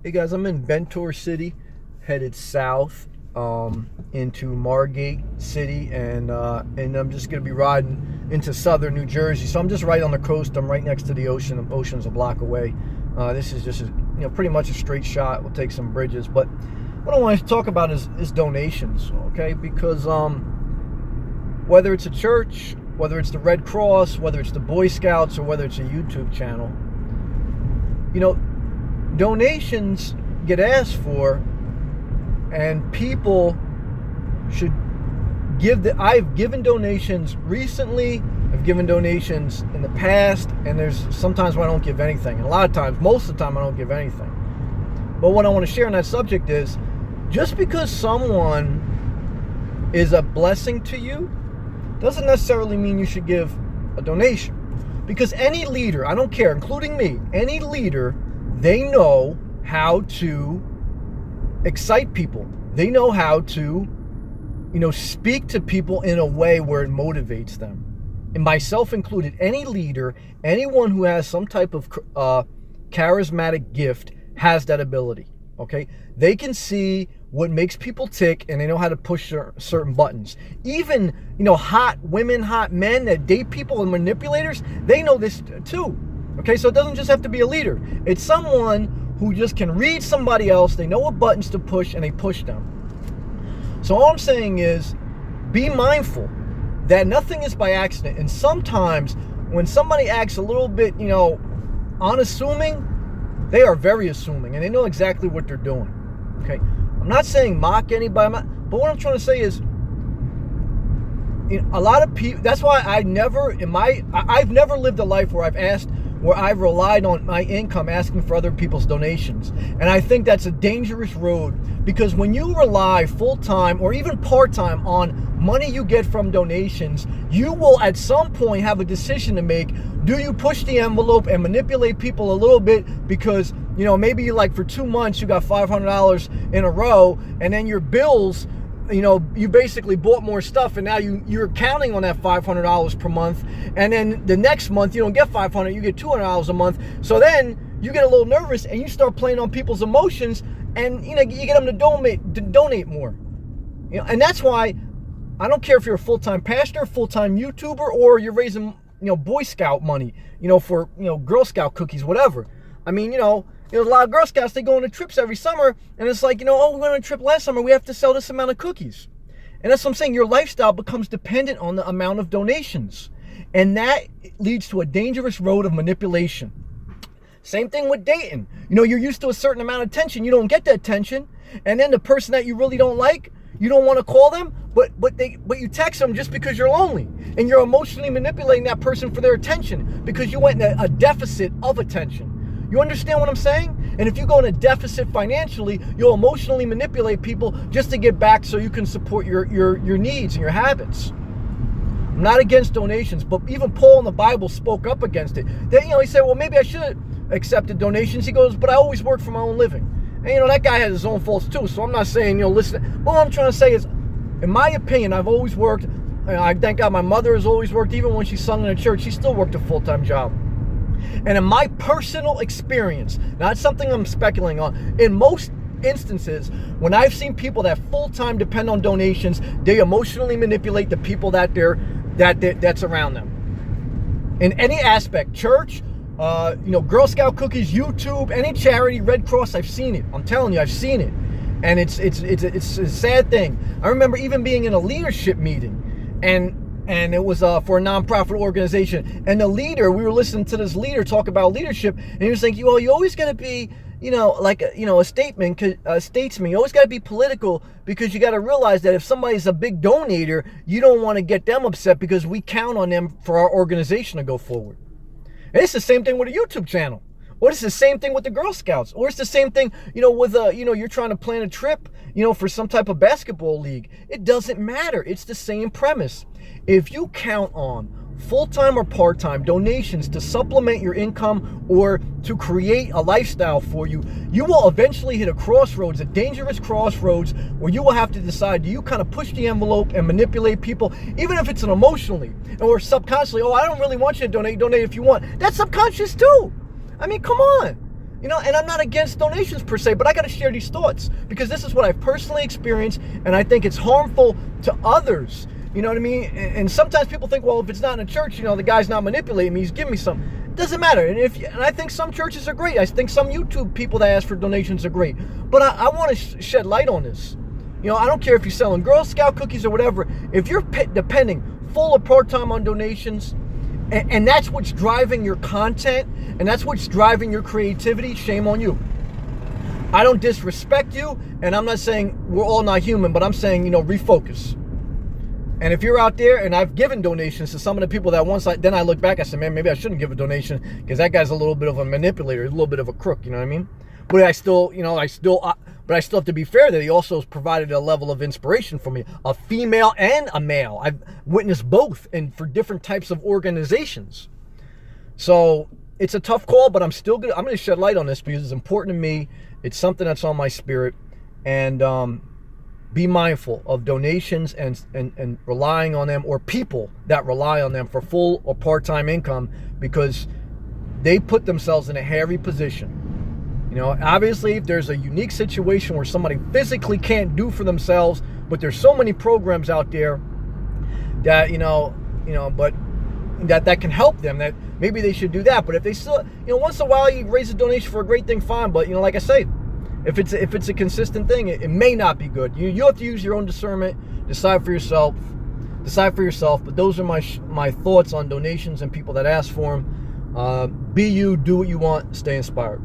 Hey guys, I'm in Bentor City, headed south into Margate City, and I'm just gonna be riding into southern New Jersey. So I'm just right on the coast. I'm right next to the ocean. The ocean's a block away. This is just pretty much a straight shot. We'll take some bridges, but what I want to talk about is donations, okay? Because whether it's a church, whether it's the Red Cross, whether it's the Boy Scouts, or whether it's a YouTube channel, donations get asked for, and people should I've given donations recently, I've given donations in the past, and there's sometimes when I don't give anything, and a lot of times, most of the time, I don't give anything. But what I want to share on that subject is, just because someone is a blessing to you doesn't necessarily mean you should give a donation. Because any leader, I don't care, including me, any leader, they know how to excite people. They know how to, speak to people in a way where it motivates them. And myself included, any leader, anyone who has some type of charismatic gift has that ability, okay? They can see what makes people tick, and they know how to push certain buttons. Even, hot women, hot men that date people and manipulators, they know this too. Okay, so it doesn't just have to be a leader. It's someone who just can read somebody else. They know what buttons to push, and they push them. So all I'm saying is, be mindful that nothing is by accident. And sometimes when somebody acts a little bit, unassuming, they are very assuming, and they know exactly what they're doing. Okay, I'm not saying mock anybody, but what I'm trying to say is, a lot of people. That's why I've never lived a life where I've relied on my income asking for other people's donations. And I think that's a dangerous road, because when you rely full-time or even part-time on money you get from donations, you will at some point have a decision to make. Do you push the envelope and manipulate people a little bit because, maybe like for 2 months you got $500 in a row, and then your bills, you basically bought more stuff, and now you're counting on that $500 per month, and then the next month you don't get $500, you get $200 a month. So then you get a little nervous, and you start playing on people's emotions, and you get them to donate more. And that's why I don't care if you're a full-time pastor, full-time YouTuber, or you're raising Boy Scout money, for Girl Scout cookies, whatever. I mean, a lot of Girl Scouts, they go on trips every summer, and it's like, we went on a trip last summer, we have to sell this amount of cookies. And that's what I'm saying. Your lifestyle becomes dependent on the amount of donations. And that leads to a dangerous road of manipulation. Same thing with dating. You're used to a certain amount of attention. You don't get that attention. And then the person that you really don't like, you don't want to call them, but you text them just because you're lonely. And you're emotionally manipulating that person for their attention because you went in a deficit of attention. You understand what I'm saying? And if you go in a deficit financially, you'll emotionally manipulate people just to get back so you can support your needs and your habits. I'm not against donations, but even Paul in the Bible spoke up against it. Then, he said, well, maybe I should have accepted donations. He goes, but I always work for my own living. And, that guy has his own faults too. So I'm not saying, listen. But what I'm trying to say is, in my opinion, I've always worked. I thank God my mother has always worked. Even when she sung in a church, she still worked a full-time job. And in my personal experience, not something I'm speculating on, in most instances, when I've seen people that full-time depend on donations, they emotionally manipulate the people that's around them. In any aspect, church, Girl Scout cookies, YouTube, any charity, Red Cross, I've seen it. I'm telling you, I've seen it. And it's a sad thing. I remember even being in a leadership meeting, and it was for a nonprofit organization. And the leader, we were listening to this leader talk about leadership, and he was saying, you always got to be, a statesman. You always got to be political, because you got to realize that if somebody's a big donator, you don't want to get them upset because we count on them for our organization to go forward. And it's the same thing with a YouTube channel. Or it's the same thing with the Girl Scouts. Or it's the same thing, with you're trying to plan a trip, for some type of basketball league. It doesn't matter. It's the same premise. If you count on full-time or part-time donations to supplement your income or to create a lifestyle for you, you will eventually hit a crossroads, a dangerous crossroads, where you will have to decide, do you kind of push the envelope and manipulate people, even if it's an emotionally or subconsciously, I don't really want you to donate if you want. That's subconscious too. I mean, come on. You know, and I'm not against donations per se, but I got to share these thoughts because this is what I've personally experienced, and I think it's harmful to others. You know what I mean? And sometimes people think, well, if it's not in a church, you know, the guy's not manipulating me, he's giving me some. It doesn't matter. And I think some churches are great. I think some YouTube people that ask for donations are great. But I want to shed light on this. You know, I don't care if you're selling Girl Scout cookies or whatever. If you're depending full or part-time on donations, and that's what's driving your content, and that's what's driving your creativity, shame on you. I don't disrespect you, and I'm not saying we're all not human, but I'm saying, you know, refocus. And if you're out there, and I've given donations to some of the people that once then I look back, I said, man, maybe I shouldn't give a donation because that guy's a little bit of a manipulator, a little bit of a crook, you know what I mean? But I still have to be fair that he also has provided a level of inspiration for me, a female and a male. I've witnessed both and for different types of organizations. So it's a tough call, but I'm going to shed light on this because it's important to me. It's something that's on my spirit. And be mindful of donations and relying on them, or people that rely on them for full or part-time income, because they put themselves in a hairy position. You know, obviously, if there's a unique situation where somebody physically can't do for themselves, but there's so many programs out there that, but that can help them, that maybe they should do that. But if they still, once in a while you raise a donation for a great thing, fine. But, like I say, if it's a consistent thing, it may not be good. You have to use your own discernment, decide for yourself. But those are my thoughts on donations and people that ask for them. Be you, do what you want, stay inspired.